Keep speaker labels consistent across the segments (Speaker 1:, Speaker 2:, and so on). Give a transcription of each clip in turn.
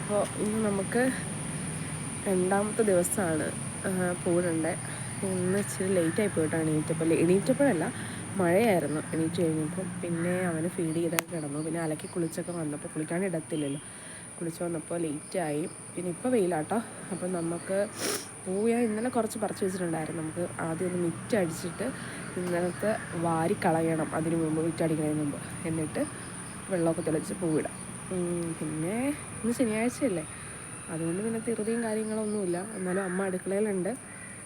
Speaker 1: അപ്പോൾ ഇന്ന് നമുക്ക് രണ്ടാമത്തെ ദിവസമാണ് പൂവിടേണ്ടത്. ഇന്ന് ഇച്ചിരി ലേറ്റായി പോയിട്ടാണ് എണീറ്റപ്പോഴല്ല മഴയായിരുന്നു. എണീറ്റ് കഴിഞ്ഞപ്പം പിന്നെ അവന് ഫീഡ് ചെയ്തൊക്കെ കിടന്നു. പിന്നെ അലക്കി കുളിച്ചൊക്കെ വന്നപ്പോൾ കുളിക്കാൻ ഇടത്തില്ലല്ലോ, കുളിച്ച് വന്നപ്പോൾ ലേറ്റായി. പിന്നെ ഇപ്പോൾ വെയിലാട്ടോ. അപ്പം നമുക്ക് ഞാൻ ഇന്നലെ കുറച്ച് പറിച്ച് വെച്ചിട്ടുണ്ടായിരുന്നു. നമുക്ക് ആദ്യം ഒന്ന് മിറ്റടിച്ചിട്ട് ഇന്നലത്തെ കളയണം അതിന് മുമ്പ്, മിറ്റടിക്കുന്നതിന് മുമ്പ്. എന്നിട്ട് വെള്ളമൊക്കെ തെളിച്ച് പൂവിടാം. പിന്നെ ഇന്ന് ശനിയാഴ്ചയല്ലേ, അതുകൊണ്ട് പിന്നെ ധൃതിയും കാര്യങ്ങളൊന്നുമില്ല. എന്നാലും അമ്മ അടുക്കളയിലുണ്ട്.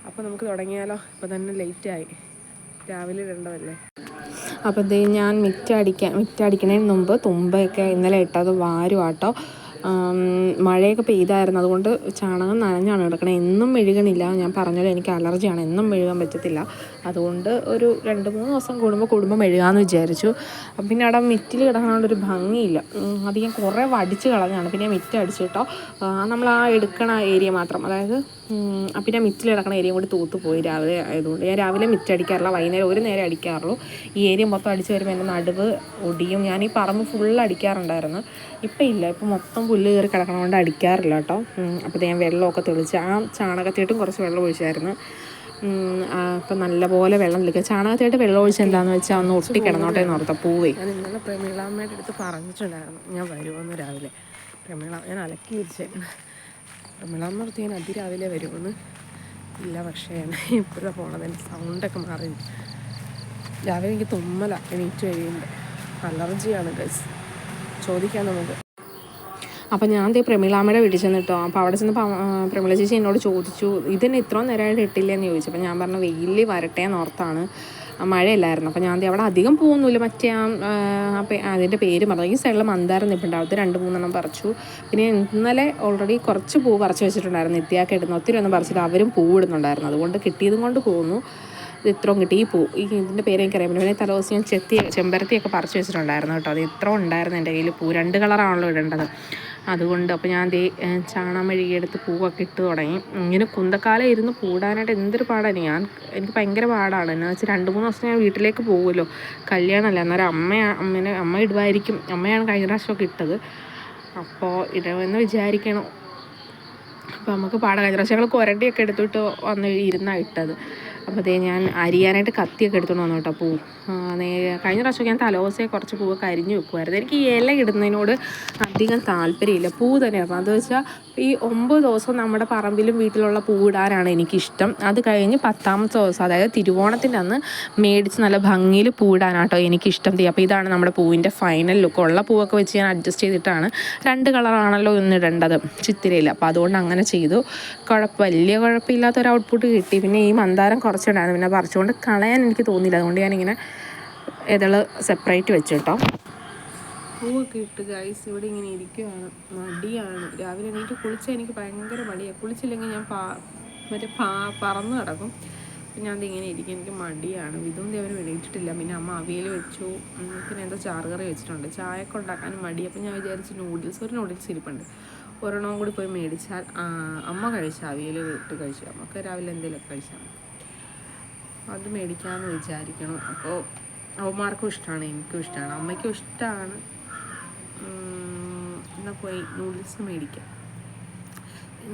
Speaker 1: അപ്പോൾ നമുക്ക് തുടങ്ങിയാലോ? ഇപ്പോൾ തന്നെ ലേറ്റായി, രാവിലെ ഇടേണ്ടതല്ലേ. അപ്പോൾ ഞാൻ മിറ്റടിക്കുന്നതിന് മുമ്പ് തുമ്പയൊക്കെ ഇന്നലെ ഇട്ടത് വാരുവാട്ടോ. മഴയൊക്കെ പെയ്തായിരുന്നു, അതുകൊണ്ട് ചാണകം നനഞ്ഞാണ് കിടക്കണത്. എന്നും മെഴുകണില്ല, ഞാൻ പറഞ്ഞല്ലോ എനിക്ക് അലർജിയാണ്, എന്നും മെഴുകാൻ പറ്റത്തില്ല. അതുകൊണ്ട് ഒരു 2-3 ദിവസം കൂടുമ്പോൾ മെഴുകാമെന്ന് വിചാരിച്ചു. പിന്നെ അവിടെ മിറ്റിൽ കിടക്കണോണ്ടൊരു ഭംഗിയില്ല, അത് ഞാൻ കുറേ വടിച്ച് കളഞ്ഞാണ്. പിന്നെ മിറ്റടിച്ചിട്ടോ, നമ്മൾ ആ എടുക്കണ ഏരിയ മാത്രം, അതായത് പിന്നെ മിറ്റിൽ കിടക്കണ ഏരിയ കൂടി തൂത്തുപോയി രാവിലെ ആയതുകൊണ്ട്. ഞാൻ രാവിലെ മിറ്റടിക്കാറില്ല, വൈകുന്നേരം ഒരു നേരം അടിക്കാറുള്ളൂ. ഈ ഏരിയ മൊത്തം അടിച്ച് വരുമ്പോൾ എൻ്റെ നടുവ് ഒടിയും. ഞാൻ ഈ പറമ്പ് ഫുള്ള് അടിക്കാറുണ്ടായിരുന്നു, ഇപ്പം ഇല്ല. ഇപ്പം മൊത്തം പുല്ല് കയറി കിടക്കണതുകൊണ്ട് അടിക്കാറില്ല കേട്ടോ. അപ്പോൾ ഞാൻ വെള്ളമൊക്കെ തെളിച്ച്, ആ ചാണകത്തിയിട്ടും കുറച്ച് വെള്ളം ഒഴിച്ചായിരുന്നു. അപ്പം നല്ലപോലെ വെള്ളം തെളിക്കുക. ചാണകത്തിയിട്ട് വെള്ളം ഒഴിച്ച് എന്താണെന്ന് വെച്ചാൽ ഒന്ന് ഒട്ടി കിടന്നോട്ടെ എന്ന് ഓർത്താൽ പൂവേ. ഞാൻ ഇന്നലെ പ്രമീളാമ്മയുടെ അടുത്ത് പറഞ്ഞിട്ടുണ്ടായിരുന്നു ഞാൻ വരുമെന്ന് രാവിലെ. ഞാൻ അലക്കി വിരിച്ചേ. പ്രമീളാമ്മ അടുത്ത് ഞാൻ അതിരാവിലെ വരുമെന്ന്. ഇല്ല, പക്ഷേ ഇപ്പോഴാണ് പോണത്. എൻ്റെ സൗണ്ടൊക്കെ മാറി. രാവിലെ എനിക്ക് തുമ്മല എണീറ്റ് കഴിയുമ്പോൾ. അലർജിയാണ് ഗൈസ്, ചോദിക്കാം നമുക്ക്. അപ്പം ഞാൻ പ്രമീളാമ്മയുടെ വീട്ടിൽ ചെന്നിട്ടോ. അപ്പോൾ അവിടെ ചെന്നപ്പോൾ പ്രമീള ചേച്ചി എന്നോട് ചോദിച്ചു, ഇതിന് ഇത്രയും നേരമായിട്ട് ഇട്ടില്ലെന്ന് ചോദിച്ചു. അപ്പോൾ ഞാൻ പറഞ്ഞു വെയിൽ വരട്ടെ എന്നോർത്താണ്, മഴയില്ലായിരുന്നു. അപ്പോൾ ഞാൻ അവിടെ അധികം പോകുന്നില്ല. മറ്റേ അപ്പം അതിൻ്റെ പേര് പറഞ്ഞു, ഈ സൈഡിൽ മന്ദാരം നിൽപ്പുണ്ടാവും, അത് 2-3 പറിച്ചു. പിന്നെ ഇന്നലെ ഓൾറെഡി കുറച്ച് പൂ പറിച്ച് വെച്ചിട്ടുണ്ടായിരുന്നു, നിത്യാക്കെ ഇടുന്നു. ഒത്തിരി ഒന്നും പറിച്ചിട്ട് അവരും പൂ ഇടുന്നുണ്ടായിരുന്നു, അതുകൊണ്ട് കിട്ടിയതും കൊണ്ട് പോകുന്നു. ഇത് ഇത്രയും കിട്ടി. ഈ പൂ, ഇതിൻ്റെ പേര് എനിക്കറിയാം. പിന്നെ തലേദിവസം ഞാൻ ചെമ്പരത്തിയൊക്കെ പറിച്ച് വെച്ചിട്ടുണ്ടായിരുന്നു കേട്ടോ. അത് ഇത്ര ഉണ്ടായിരുന്നു എൻ്റെ കയ്യിൽ. പൂ 2 കളറാണല്ലോ ഇടേണ്ടത്, അതുകൊണ്ട്. അപ്പോൾ ഞാൻ ചാണകം മെഴുകിയെടുത്ത് പൂവൊക്കെ ഇട്ട് തുടങ്ങി. ഇങ്ങനെ കുന്തക്കാലം ഇരുന്ന് പൂടാനായിട്ട് എന്തൊരു പാടാണ്. എനിക്ക് ഭയങ്കര പാടാണ്. എന്ന് വെച്ചാൽ 2-3 ദിവസം ഞാൻ വീട്ടിലേക്ക് പോകുമല്ലോ, കല്യാണമല്ല. അന്നേരം അമ്മ ഇടുമായിരിക്കും. അമ്മയാണ് കഴിഞ്ഞ പ്രാവശ്യമൊക്കെ ഇട്ടത്. അപ്പോൾ ഇടുമെന്ന് വിചാരിക്കണം. അപ്പോൾ നമുക്ക് കഴിഞ്ഞ പ്രാവശ്യം ഞങ്ങൾ കുരണ്ടിയൊക്കെ എടുത്തിട്ട് ഇരുന്നാണ് ഇട്ടത്. അപ്പോൾ ഞാൻ അരിയാനായിട്ട് കത്തിയൊക്കെ എടുത്തുകൊണ്ട് വന്നു കേട്ടോ. പൂ കഴിഞ്ഞ പ്രാവശ്യം ഞാൻ തലേദിവസമേ കുറച്ച് പൂവൊക്കെ അരിഞ്ഞ് വെക്കുമായിരുന്നു. എനിക്ക് ഈ ഇല ഇടുന്നതിനോട് അധികം താല്പര്യമില്ല, പൂ തന്നെയായിരുന്നു. അത് വെച്ചാൽ ഈ 9 ദിവസം നമ്മുടെ പറമ്പിലും വീട്ടിലുള്ള പൂവിടാനാണ് എനിക്കിഷ്ടം. അത് കഴിഞ്ഞ് 10ാമത്തെ ദിവസം, അതായത് തിരുവോണത്തിൻ്റെ അന്ന് മേടിച്ച് നല്ല ഭംഗിയിൽ പൂവിടാനാട്ടോ എനിക്കിഷ്ടം. അപ്പോൾ ഇതാണ് നമ്മുടെ പൂവിൻ്റെ ഫൈനൽ ലുക്ക്. ഉള്ള പൂവൊക്കെ വെച്ച് ഞാൻ അഡ്ജസ്റ്റ് ചെയ്തിട്ടാണ്. 2 കളറാണല്ലോ ഇന്നിടേണ്ടത് ചിത്തിരയിൽ, അപ്പോൾ അതുകൊണ്ട് അങ്ങനെ ചെയ്തു. വലിയ കുഴപ്പമില്ലാത്തൊരു ഔട്ട്പുട്ട് കിട്ടി. പിന്നെ ഈ മന്ദാരം കുറച്ചുണ്ടായിരുന്നു, പിന്നെ പറിച്ചുകൊണ്ട് കളയാൻ എനിക്ക് തോന്നിയില്ല. അതുകൊണ്ട് ഞാനിങ്ങനെ സെപ്പറേറ്റ് വെച്ചു കേട്ടോ. പൂവൊക്കെ ഇട്ട് ഗൈസ് ഇവിടെ ഇങ്ങനെ ഇരിക്കുവാണ്. മടിയാണ്. രാവിലെ എണീറ്റ് കുളിച്ചാൽ എനിക്ക് ഭയങ്കര മടിയാണ്. കുളിച്ചില്ലെങ്കിൽ ഞാൻ പറന്ന് കിടക്കും. പിന്നെ അതിങ്ങനെ ഇരിക്കും, എനിക്ക് മടിയാണ്. ഇതും ദേവനും എണീറ്റിട്ടില്ല. പിന്നെ അമ്മ അവിയൽ വെച്ചു, പിന്നെ എന്തോ ചാറുകറി വെച്ചിട്ടുണ്ട്. ചായയൊക്കെ ഉണ്ടാക്കാനും മടി. അപ്പം ഞാൻ വിചാരിച്ചു ഒരു നൂഡിൽസ് ഇരിപ്പുണ്ട്, ഒരെണ്ണവും കൂടി പോയി മേടിച്ചാൽ അമ്മ കഴിച്ചു, അവിയൽ ഇട്ട് കഴിച്ചു. നമുക്ക് രാവിലെ എന്തെങ്കിലുമൊക്കെ കഴിച്ചാൽ അത് മേടിക്കാമെന്ന് വിചാരിക്കണം. അപ്പോൾ അവന്മാർക്കും ഇഷ്ടമാണ്, എനിക്കും ഇഷ്ടമാണ്, അമ്മയ്ക്കും ഇഷ്ടമാണ്. എന്നാൽ പോയി നൂഡിൽസ് മേടിക്കാം.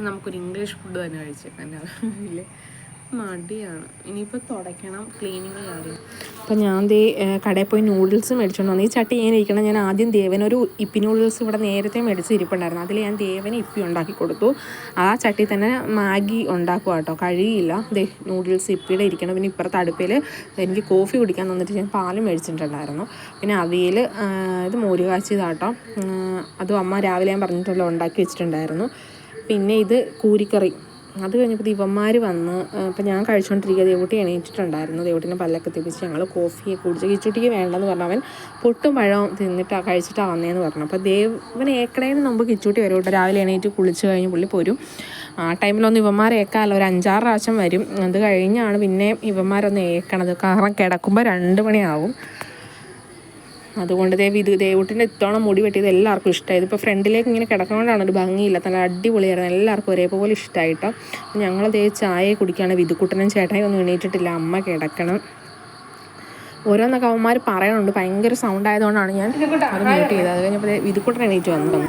Speaker 1: നമുക്കൊരു ഇംഗ്ലീഷ് ഫുഡ് തന്നെ കഴിച്ചേക്കാം. ഇല്ലേ, മടിയാണ്. ഇനിയിപ്പോൾ തുടയ്ക്കണം, ക്ലീനിങ് കാര്യം. അപ്പോൾ ഞാൻ കടയിൽ പോയി നൂഡിൽസ് മേടിച്ചുകൊണ്ട് വന്നു. ഈ ചട്ടി ഇങ്ങനെ ഇരിക്കണം. ഞാൻ ആദ്യം ദേവനൊരു ഇപ്പി നൂഡിൽസ് ഇവിടെ നേരത്തെ മേടിച്ച് ഇരിപ്പുണ്ടായിരുന്നു, അതിൽ ഞാൻ ദേവന് ഇപ്പി ഉണ്ടാക്കി കൊടുത്തു. ആ ചട്ടി തന്നെ മാഗി ഉണ്ടാക്കുക കേട്ടോ, കഴിയില്ല. നൂഡിൽസ് ഇപ്പിയുടെ ഇരിക്കണം. പിന്നെ ഇപ്പുറത്തെ അടുപ്പിൽ എനിക്ക് കോഫി കുടിക്കാൻ തന്നിട്ട് ഞാൻ പാലും മേടിച്ചിട്ടുണ്ടായിരുന്നു. പിന്നെ അവിയൽ, ഇത് മോര് കാച്ചിയതാട്ടോ. അതും അമ്മ രാവിലെ ഞാൻ പറഞ്ഞിട്ടുള്ള ഉണ്ടാക്കി വെച്ചിട്ടുണ്ടായിരുന്നു. പിന്നെ ഇത് കൂരിക്കറി. അത് കഴിഞ്ഞപ്പോൾ ഇവന്മാർ വന്ന്. അപ്പോൾ ഞാൻ കഴിച്ചുകൊണ്ടിരിക്കുക, ദേവൂട്ടി എണീറ്റിട്ടുണ്ടായിരുന്നു. ദേവൂട്ടിനെ പല്ലൊക്കെ തിപ്പിച്ച് ഞങ്ങൾ കോഫി കുടിച്ച്. കിച്ചുട്ടിക്ക് വേണ്ടെന്ന് പറഞ്ഞു, അവൻ പൊട്ടും പഴവും കഴിച്ചിട്ടാണ് വന്നതെന്ന് പറഞ്ഞു. അപ്പോൾ ദേവൻ ഏക്കടേന് മുമ്പ് കിച്ചുട്ടി വരും കേട്ടോ. രാവിലെ എണീറ്റ് കുളിച്ച് കഴിഞ്ഞ് പുള്ളി പോരും. ആ ടൈമിലൊന്ന് ഇവന്മാർ ഏക്കാമല്ലോ, ഒരു 5-6 പ്രാവശ്യം വരും. അത് കഴിഞ്ഞാണ് പിന്നെ ഇവന്മാരൊന്ന് ഏക്കണത്. കാരണം കിടക്കുമ്പോൾ 2 മണിയാവും. അതുകൊണ്ട് ദേവൂട്ടിൻ്റെ ഇത്തവണ മുടി വെട്ടിയത് എല്ലാവർക്കും ഇഷ്ടമായി. ഇതിപ്പോൾ ഫ്രണ്ടിലേക്ക് ഇങ്ങനെ കിടക്കുന്നതുകൊണ്ടാണ് ഒരു ഭംഗിയില്ല, നല്ല അടിപൊളിയായിരുന്നു. എല്ലാവർക്കും ഒരേപോലെ ഇഷ്ടമായിട്ടോ. ഞങ്ങൾ ചായ കുടിക്കുകയാണ്. വിധുക്കുട്ടനും ചേട്ടായി ഒന്നും എണീറ്റിട്ടില്ല, അമ്മ കിടക്കണം. ഓരോന്നൊക്കെ അവന്മാർ പറയണുണ്ട്, ഭയങ്കര സൗണ്ട് ആയതുകൊണ്ടാണ് ഞാൻ അത് മ്യൂട്ട് ചെയ്തത്. അത് കഴിഞ്ഞപ്പോൾ വിധുക്കുട്ടൻ എണീറ്റ് വന്നു.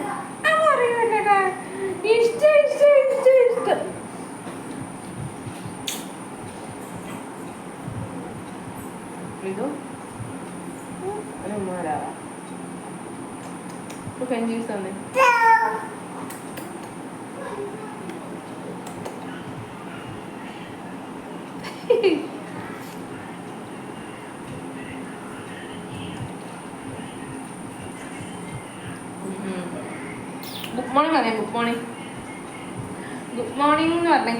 Speaker 1: ജ്യൂസ് തന്നെ. ഗുഡ് മോർണിംഗ് പറഞ്ഞേ. Good morning. ഗുഡ് മോർണിംഗ് എന്ന് പറഞ്ഞേ.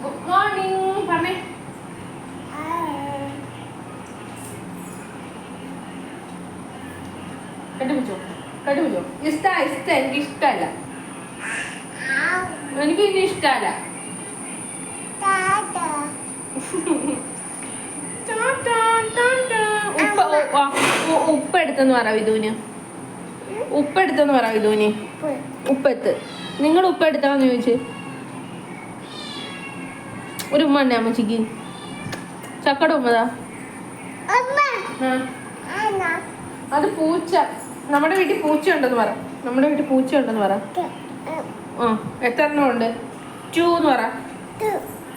Speaker 1: ഗുഡ് മോർണിംഗ് പറഞ്ഞേ. കണ്ടുപിടിച്ചോ കണ്ടുപിടിച്ചോ. എനിക്ക് ഇഷ്ടമല്ല. എനിക്ക് ഇനി ഇഷ്ടമല്ല. ഉപ്പ് എടുത്തെന്ന് പറ വിധുവിന്. ഉപ്പ് എടുത്തെന്ന് പറ വിധുവിന്. ഉപ്പെത്ത്. നിങ്ങൾ ഉപ്പ് എടുത്താന്ന് ചോദിച്ചു. ഒരു ഉമ്മ ഉണ്ടേ അമ്മച്ചിക്ക്. ചക്കട ഉമ്മതാ. അത് പൂച്ച. നമ്മുടെ വീട്ടിൽ പൂച്ച ഉണ്ടെന്ന് പറ. നമ്മുടെ വീട്ടിൽ പൂച്ച ഉണ്ടെന്ന് പറ. എത്ര എണ്ണം ഉണ്ട്? 2 എന്ന് പറ.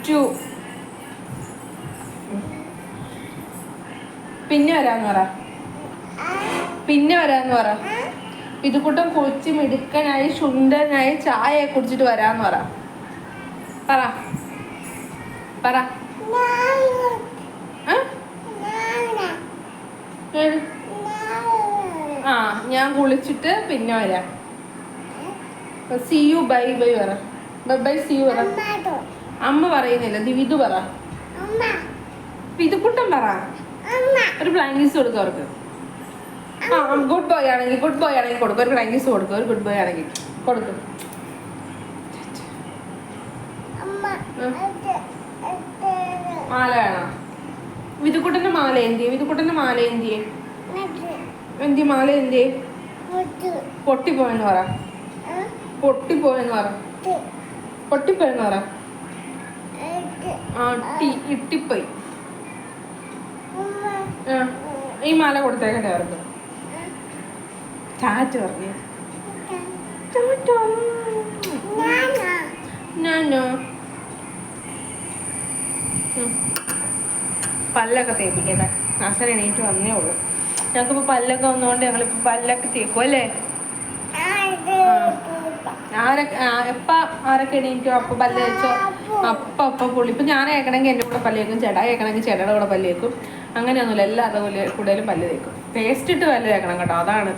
Speaker 1: 2. പിന്നെ വരാന്ന് പറ. പിന്നെ വരാന്ന് പറ. ഇതുകൂട്ടം കുളിച്ച് മിടുക്കനായി ശുണ്ടനായി ചായ കുടിച്ചിട്ട് വരാന്ന് പറ. പറ പറ. ഞാൻ കുളിച്ചിട്ട് പിന്നെ വരാം. സീ യു ബൈ ബൈ പറ. ബൈ ബൈ സീ യു പറ. അമ്മ പറയുന്നില്ല. വിധു പറ. വിധുക്കുട്ടൻ പറ. ഒരു ബ്ലാങ്കീസ് കൊടുക്കും അവർക്ക്. ഗുഡ് ബോയ് ആണെങ്കിൽ കൊടുക്കും. ഒരു ബ്ലാങ്കീസ് കൊടുക്കും. ഒരു ഗുഡ് ബോയ് ആണെങ്കിൽ കൊടുക്കും. മാല വേണം. വിധുക്കുട്ടന്റെ മാല എന്തിയെ? വിധുക്കുട്ടന്റെ മാല എന്തിയെ? എന്തി മാല എന്തിയെ? പൊട്ടിപ്പോയെന്ന് പറ. പൊട്ടിപ്പോയെന്ന് പറ. പൊട്ടിപ്പോയെന്ന് പറ. ഇട്ടിപ്പോയി. ഈ മാല കൊടുത്തേക്കട്ടെ അവർക്ക്. ചാറ്റ് പറഞ്ഞു. പല്ലൊക്കെ തേപ്പിക്കട്ടെ. നാശന എണീറ്റ് വന്നേ ഉള്ളൂ. ഞങ്ങൾക്കിപ്പോൾ പല്ലൊക്കെ വന്നുകൊണ്ട് ഞങ്ങളിപ്പോൾ പല്ലൊക്കെ തേക്കും അല്ലേ? ആരൊക്കെ എണീറ്റോ അപ്പം പല്ല് തേച്ചോ അപ്പം പുള്ളി. ഇപ്പം ഞാൻ കേൾക്കണമെങ്കിൽ എൻ്റെ കൂടെ പല്ല് തേക്കും. ചേട്ടാ കേൾക്കണമെങ്കിൽ ചേട്ടയുടെ കൂടെ പല്ല് തേക്കും. അങ്ങനെയൊന്നുമില്ല. എല്ലാവരുടെ കൂടുതലും പല്ല് തേക്കും. പേസ്റ്റ് ഇട്ട് പല്ല് തേക്കണം കേട്ടോ. അതാണ്.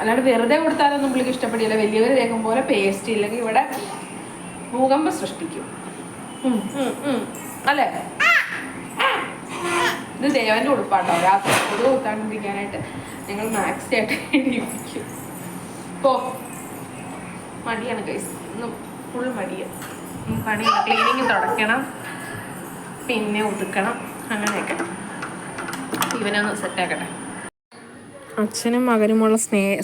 Speaker 1: അല്ലാണ്ട് വെറുതെ കൊടുത്താലൊന്നും പുള്ളിക്ക് ഇഷ്ടപ്പെടില്ല. വലിയവർ തേക്കും പോലെ പേസ്റ്റ് ഇല്ലെങ്കിൽ ഇവിടെ ഭൂകമ്പം സൃഷ്ടിക്കും അല്ലേ? ഇത് ദേവൻ്റെ ഉടുപ്പാട്ടോ. രാത്രി കൊതു കൂത്താണ്ടിരിക്കാനായിട്ട് ഞങ്ങൾ മാക്സി ആയിട്ട് ഇടിപ്പിക്കും. ഇപ്പോൾ മടിയാണ് ഗൈസ്. ഇന്ന് ഫുൾ മടിയാണ്. പണി ക്ലീനിങ് തുടയ്ക്കണം, പിന്നെ ഒതുക്കണം, അങ്ങനെയൊക്കെ. ഇവനൊന്ന് സെറ്റാക്കട്ടെ. അച്ഛനും മകനുമുള്ള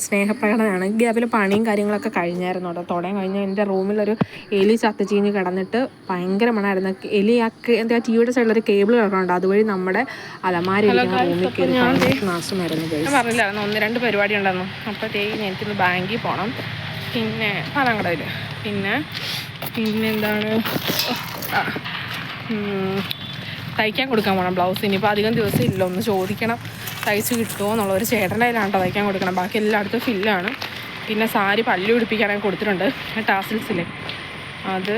Speaker 1: സ്നേഹപ്രകടനമാണ്. ഗ്യാപ്പിൽ പണിയും കാര്യങ്ങളൊക്കെ കഴിഞ്ഞായിരുന്നു കേട്ടോ. തുടങ്ങി കഴിഞ്ഞാൽ എൻ്റെ റൂമിലൊരു എലി ചീഞ്ഞ് കിടന്നിട്ട് ഭയങ്കര മണമായിരുന്നു. എലി എന്താ ടിവിയുടെ സൈഡിലൊരു കേബിൾ കിടക്കുന്നുണ്ട്. അതുവഴി നമ്മുടെ അലമാരിയിരിക്കുന്ന റൂമിൽ കയറി നാശമായിരുന്നു. പറഞ്ഞില്ലായിരുന്നു 1-2 പരിപാടി ഉണ്ടെന്നു. അപ്പോഴത്തേക്ക് എനിക്കിന്ന് ബാങ്കിൽ പോകണം. പിന്നെ പാലങ്കടയിൽ പിന്നെന്താണ് തയ്ക്കാൻ കൊടുക്കാൻ പോകണം ബ്ലൗസ്. ഇനിയിപ്പോൾ അധികം ദിവസം ഇല്ല. ഒന്ന് ചോദിക്കണം തയ്ച്ച് കിട്ടുമോ എന്നുള്ളൊരു ചേട്ടൻ്റെ കയ്യിലാണ് കേട്ടോ തയ്ക്കാൻ കൊടുക്കണം. ബാക്കി എല്ലായിടത്തും ഫില്ലാണ്. പിന്നെ സാരി പല്ലു പിടിപ്പിക്കാനൊക്കെ കൊടുത്തിട്ടുണ്ട്. ടാസിൽസില്ലേ അത്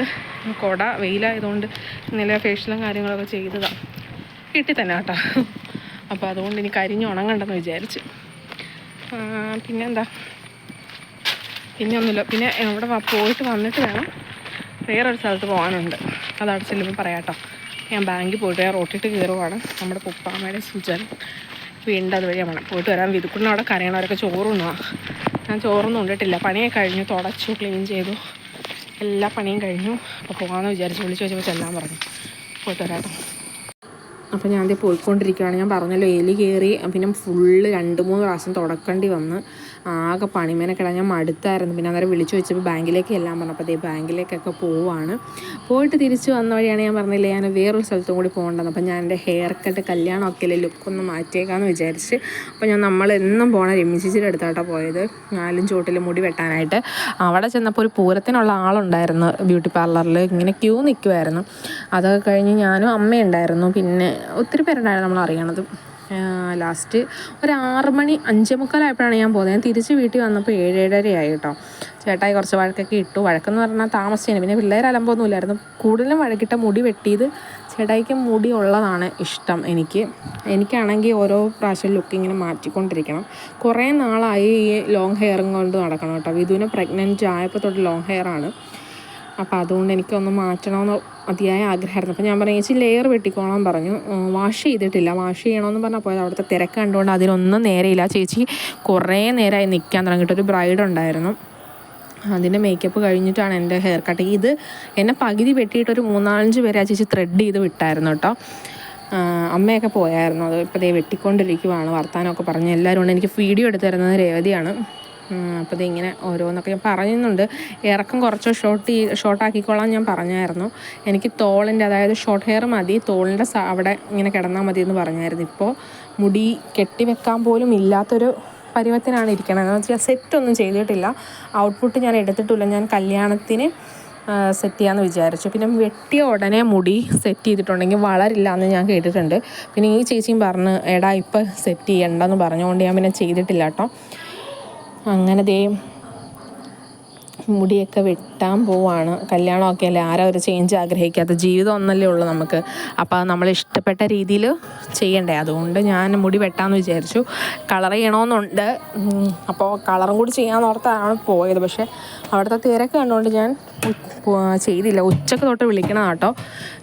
Speaker 1: കുട വെയിലായതുകൊണ്ട് ഇന്നലെ ഫേഷ്യലും കാര്യങ്ങളൊക്കെ ചെയ്തതാണ്. കിട്ടി തന്നെ കേട്ടോ. അപ്പോൾ അതുകൊണ്ട് ഇനി കരിഞ്ഞ് ഉണങ്ങണ്ടെന്ന് വിചാരിച്ചു. പിന്നെന്താ പിന്നെ ഒന്നുമില്ല. പിന്നെ അവിടെ പോയിട്ട് വന്നിട്ട് വേണം വേറൊരു സ്ഥലത്ത് പോകാനുണ്ട്. അതവിടെ ചെല്ലുമ്പോൾ പറയാം കേട്ടോ. ഞാൻ ബാങ്കിൽ പോയിട്ട് റോട്ടിട്ട് കയറുവാണ്. നമ്മുടെ പുപ്പാമ്മയുടെ സുജൻ വീണ്ടും അതുവഴിയാണ് വേണം പോയിട്ട് വരാൻ. വിതുക്കുണ്ണ അവിടെ കരയണവരൊക്കെ ചോറുണ്ണുവാ. ഞാൻ ചോറൊന്നും ഉണ്ടിട്ടില്ല. പണിയൊക്കെ കഴിഞ്ഞു. തുടച്ചു, ക്ലീൻ ചെയ്തു, എല്ലാ പണിയും കഴിഞ്ഞു. അപ്പോൾ പോകാമെന്ന് വിചാരിച്ചു. വിളിച്ച് വെച്ചപ്പോൾ ചെല്ലാൻ പറഞ്ഞു. പോയിട്ട് വരാം കേട്ടോ. അപ്പോൾ ഞാൻ അതേ പോയിക്കൊണ്ടിരിക്കുകയാണ്. ഞാൻ പറഞ്ഞല്ലോ എലി കയറി. പിന്നെ ഫുള്ള് 2-3 പ്രാവശ്യം തുടക്കേണ്ടി വന്ന് ആകെ പണിമേനൊക്കെ ഞാൻ മടുത്തായിരുന്നു. പിന്നെ അന്നേരം വിളിച്ചു വെച്ചപ്പോൾ ബാങ്കിലേക്ക് എല്ലാം പറഞ്ഞു. അപ്പോൾ അതേ ബാങ്കിലേക്കൊക്കെ പോവാണ്. പോയിട്ട് തിരിച്ച് വന്ന വഴിയാണ് ഞാൻ പറഞ്ഞില്ലേ ഞാൻ വേറൊരു സ്ഥലത്തും കൂടി പോകേണ്ടത്. അപ്പോൾ ഞാൻ എൻ്റെ ഹെയർ കട്ട് കല്യാണമൊക്കെ അല്ലേ ലുക്കൊന്ന് മാറ്റിയേക്കാമെന്ന് വിചാരിച്ച്. അപ്പോൾ ഞാൻ നമ്മളെന്നും പോകണ രമ്യചേച്ചിയുടെ അടുത്തായിട്ടാണ് പോയത് 4 ചുവട്ടിൽ മുടി വെട്ടാനായിട്ട്. അവിടെ ചെന്നപ്പോൾ ഒരു പൂരത്തിനുള്ള ആളുണ്ടായിരുന്നു ബ്യൂട്ടി പാർലറിൽ. ഇങ്ങനെ ക്യൂ നിൽക്കുമായിരുന്നു. അതൊക്കെ കഴിഞ്ഞ് ഞാനും അമ്മയുണ്ടായിരുന്നു. പിന്നെ ഒത്തിരി പേരുണ്ടായിരുന്നു നമ്മൾ അറിയണത്. ലാസ്റ്റ് ഒരു 6 മണി 5:45 ഞാൻ പോകുന്നത്. ഞാൻ തിരിച്ച് വീട്ടിൽ വന്നപ്പോൾ 7-7:30 ആയി കേട്ടോ. ചേട്ടായി കുറച്ച് വഴക്കൊക്കെ ഇട്ടു. വഴക്കെന്ന് പറഞ്ഞാൽ താമസിച്ചേനെ. പിന്നെ പിള്ളേർ അലമ്പൊന്നുമില്ലായിരുന്നു. കൂടുതലും വഴക്കിട്ട മുടി വെട്ടിയത്. ചേട്ടായിക്ക് മുടി ഉള്ളതാണ് ഇഷ്ടം. എനിക്കാണെങ്കിൽ ഓരോ പ്രാവശ്യം ലുക്ക് ഇങ്ങനെ മാറ്റിക്കൊണ്ടിരിക്കണം. കുറേ നാളായി ഈ ലോങ് ഹെയറും കൊണ്ട് നടക്കണം കേട്ടോ. വിധുവിനെ പ്രഗ്നൻറ്റ് ആയപ്പോൾ തൊട്ട് ലോങ് ഹെയറാണ്. അപ്പോൾ അതുകൊണ്ട് എനിക്കൊന്ന് മാറ്റണമെന്ന് അതിയായ ആഗ്രഹമായിരുന്നു. അപ്പോൾ ഞാൻ പറഞ്ഞു ചേച്ചി ലെയർ വെട്ടിക്കോളാൻ പറഞ്ഞു. വാഷ് ചെയ്തിട്ടില്ല. വാഷ് ചെയ്യണമെന്ന് പറഞ്ഞാൽ പോയത്. അവിടുത്തെ തിരക്ക് കണ്ടുകൊണ്ട് അതിനൊന്നും നേരെയില്ല. ചേച്ചി കുറേ നേരമായി നിൽക്കാൻ തുടങ്ങിയിട്ട്. ഒരു ബ്രൈഡ് ഉണ്ടായിരുന്നു, അതിൻ്റെ മേക്കപ്പ് കഴിഞ്ഞിട്ടാണ് എൻ്റെ ഹെയർ കട്ടിങ്. ഇത് എന്നെ പകുതി വെട്ടിയിട്ട് ഒരു 3-4 പേരെ ആ ചേച്ചി ത്രെഡ് ചെയ്ത് വിട്ടായിരുന്നു കേട്ടോ. അമ്മയൊക്കെ പോയായിരുന്നു. അത് ഇപ്പോൾ ദേ വെട്ടിക്കൊണ്ടിരിക്കുവാണ്. വർത്താനമൊക്കെ പറഞ്ഞ് എല്ലാവരും കൊണ്ട്. എനിക്ക് വീഡിയോ എടുത്ത് തരുന്നത് രേവതിയാണ്. അപ്പോൾ ഇതിങ്ങനെ ഓരോന്നൊക്കെ ഞാൻ പറയുന്നുണ്ട്. ഇറക്കം കുറച്ച് ഷോർട്ടാക്കിക്കോളാൻ ഞാൻ പറഞ്ഞായിരുന്നു. എനിക്ക് തോളിൻ്റെ, അതായത് ഷോർട്ട് ഹെയർ മതി, തോളിൻ്റെ അവിടെ ഇങ്ങനെ കിടന്നാൽ മതി എന്ന് പറഞ്ഞായിരുന്നു. ഇപ്പോൾ മുടി കെട്ടിവെക്കാൻ പോലും ഇല്ലാത്തൊരു പരുവത്തിനാണ് ഇരിക്കണത്. എന്ന് വെച്ചാൽ സെറ്റൊന്നും ചെയ്തിട്ടില്ല. ഔട്ട്പുട്ട് ഞാൻ എടുത്തിട്ടില്ല. ഞാൻ കല്യാണത്തിന് സെറ്റ് ചെയ്യാമെന്ന് വിചാരിച്ചു. പിന്നെ വെട്ടിയ ഉടനെ മുടി സെറ്റ് ചെയ്തിട്ടുണ്ടെങ്കിൽ വളരില്ല എന്ന് ഞാൻ കേട്ടിട്ടുണ്ട്. പിന്നെ ഈ ചേച്ചിയും പറഞ്ഞ് എടാ ഇപ്പം സെറ്റ് ചെയ്യണ്ടെന്ന് പറഞ്ഞുകൊണ്ട് ഞാൻ പിന്നെ ചെയ്തിട്ടില്ല കേട്ടോ. അങ്ങനെ ദേ മുടിയൊക്കെ വെട്ടാൻ പോവാണ്. കല്യാണമൊക്കെ അല്ലേ, ആരാ ഒരു ചേഞ്ച് ആഗ്രഹിക്കാത്ത? ജീവിതം ഒന്നല്ലേ ഉള്ളൂ നമുക്ക്. അപ്പോൾ നമ്മൾ ഇഷ്ടപ്പെട്ട രീതിയിൽ ചെയ്യണ്ടേ. അതുകൊണ്ട് ഞാൻ മുടി വെട്ടാമെന്ന് വിചാരിച്ചു. കളർ ചെയ്യണമെന്നുണ്ട്. അപ്പോൾ കളറും കൂടി ചെയ്യാമെന്ന് ഓർത്താണ് പോയത്. പക്ഷേ അവിടുത്തെ തിരക്ക് കണ്ടുകൊണ്ട് ഞാൻ ചെയ്തില്ല. ഉച്ചക്ക് തൊട്ട് വിളിക്കണം കേട്ടോ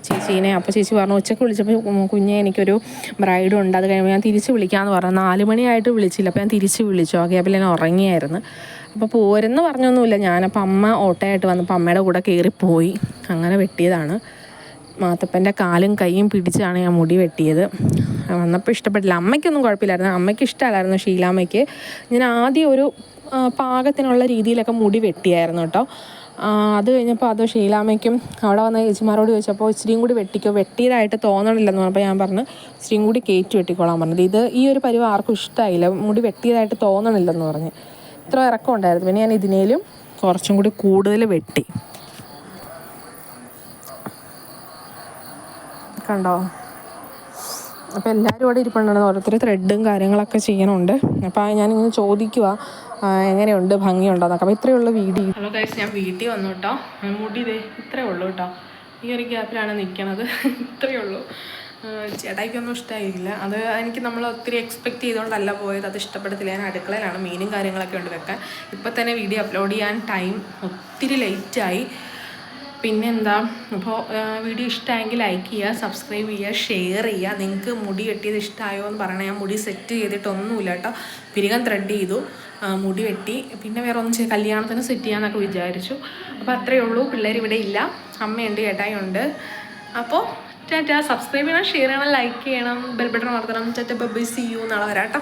Speaker 1: ചേച്ചീനെ. അപ്പോൾ ചേച്ചി പറഞ്ഞു ഉച്ചക്ക് വിളിച്ചപ്പോൾ കുഞ്ഞെ എനിക്കൊരു ബ്രൈഡുണ്ട്, അത് കഴിയുമ്പോൾ ഞാൻ തിരിച്ച് വിളിക്കാമെന്ന് പറഞ്ഞു. 4 മണിയായിട്ട് വിളിച്ചില്ല. അപ്പോൾ ഞാൻ തിരിച്ച് വിളിച്ചു. ആ ഗ്യാപ്പിൽ ഞാൻ ഉറങ്ങിയായിരുന്നു. അപ്പോൾ പോരെന്ന് പറഞ്ഞൊന്നുമില്ല. ഞാനപ്പോൾ അമ്മ ഓട്ടോയായിട്ട് വന്നപ്പോൾ അമ്മയുടെ കൂടെ കയറിപ്പോയി. അങ്ങനെ വെട്ടിയതാണ്. മാത്തപ്പൻ്റെ കാലും കൈയും പിടിച്ചാണ് ഞാൻ മുടി വെട്ടിയത്. വന്നപ്പോൾ ഇഷ്ടപ്പെട്ടില്ല. അമ്മയ്ക്കൊന്നും കുഴപ്പമില്ലായിരുന്നു. അമ്മയ്ക്ക് ഇഷ്ടമല്ലായിരുന്നു. ഷീലാമ്മയ്ക്ക് ഞാൻ ആദ്യം ഒരു പാകത്തിനുള്ള രീതിയിലൊക്കെ മുടി വെട്ടിയായിരുന്നു കേട്ടോ. അത് കഴിഞ്ഞപ്പോൾ അത് ഷീലാമ്മയ്ക്കും അവിടെ വന്ന ചേച്ചിമാരോട് ചോദിച്ചപ്പോൾ ഇച്ചിരിയും കൂടി വെട്ടിക്കോ, വെട്ടിയതായിട്ട് തോന്നണില്ലെന്ന് പറഞ്ഞപ്പോൾ ഞാൻ പറഞ്ഞു ഇച്ചിരിയും കൂടി കയറ്റി വെട്ടിക്കോളാൻ പറഞ്ഞത്. ഈ ഒരു പരിവ് ആർക്കും ഇഷ്ടമായില്ല. മുടി വെട്ടിയതായിട്ട് തോന്നണില്ലെന്ന് പറഞ്ഞ്. ഇത്ര ഇറക്കം ഉണ്ടായിരുന്നു. പിന്നെ ഞാൻ ഇതിനേലും കുറച്ചും കൂടി കൂടുതൽ വെട്ടി. കണ്ടോ? അപ്പോൾ എല്ലാവരും അവിടെ ഇരിപ്പുണ്ടായിരുന്നു. ഓരോരുത്തർ ത്രെഡും കാര്യങ്ങളൊക്കെ ചെയ്യണമുണ്ട്. അപ്പോൾ ഞാനിങ്ങനെ ചോദിക്കുക എങ്ങനെയുണ്ട്, ഭംഗിയുണ്ടോന്നൊക്കെ. അപ്പോൾ ഇത്രയേ ഉള്ളൂ വീഡിയോ. ഹലോ ഗൈസ്, ഞാൻ വീട്ടിൽ വന്നു കേട്ടോ. മുടി ഇത്രയേ ഉള്ളൂ കേട്ടോ. ഈ ഒരു ഗ്യാപ്പിലാണ് നിൽക്കണത്. ഇത്രയേ ഉള്ളൂ. ചേട്ടായിക്കൊന്നും ഇഷ്ടമായില്ല. അത് നമ്മൾ ഒത്തിരി എക്സ്പെക്റ്റ് ചെയ്തുകൊണ്ടല്ല പോയത്. അത് ഇഷ്ടപ്പെടത്തില്ല. ഞാൻ അടുക്കളയിലാണ്, മീനും കാര്യങ്ങളൊക്കെ ഉണ്ട് വെക്കാൻ. ഇപ്പം തന്നെ വീഡിയോ അപ്ലോഡ് ചെയ്യാൻ ടൈം ഒത്തിരി ലേറ്റായി. പിന്നെന്താ, അപ്പോൾ വീഡിയോ ഇഷ്ടമായെങ്കിൽ ലൈക്ക് ചെയ്യുക, സബ്സ്ക്രൈബ് ചെയ്യുക, ഷെയർ ചെയ്യുക. നിങ്ങൾക്ക് മുടി വെട്ടിയത് ഇഷ്ടമായോ എന്ന് പറയണേ. ഞാൻ മുടി സെറ്റ് ചെയ്തിട്ടൊന്നുമില്ല കേട്ടോ. പിരികം ത്രെഡ് ചെയ്തു, മുടി വെട്ടി. പിന്നെ വേറെ ഒന്നും കല്യാണത്തിന് സെറ്റ് ചെയ്യാമെന്നൊക്കെ വിചാരിച്ചു. അപ്പോൾ അത്രയേ ഉള്ളൂ. പിള്ളേർ ഇവിടെ ഇല്ല, അമ്മയുണ്ട്, ചേട്ടായിയുണ്ട്. അപ്പോൾ ടാറ്റ. സബ്സ്ക്രൈബ് ചെയ്യണം, ഷെയർ ചെയ്യണം, ലൈക്ക് ചെയ്യണം, ബെൽ ബട്ടൺ അമർത്തണം. Tata, bye, see you. നാളെ വരാം കേട്ടോ.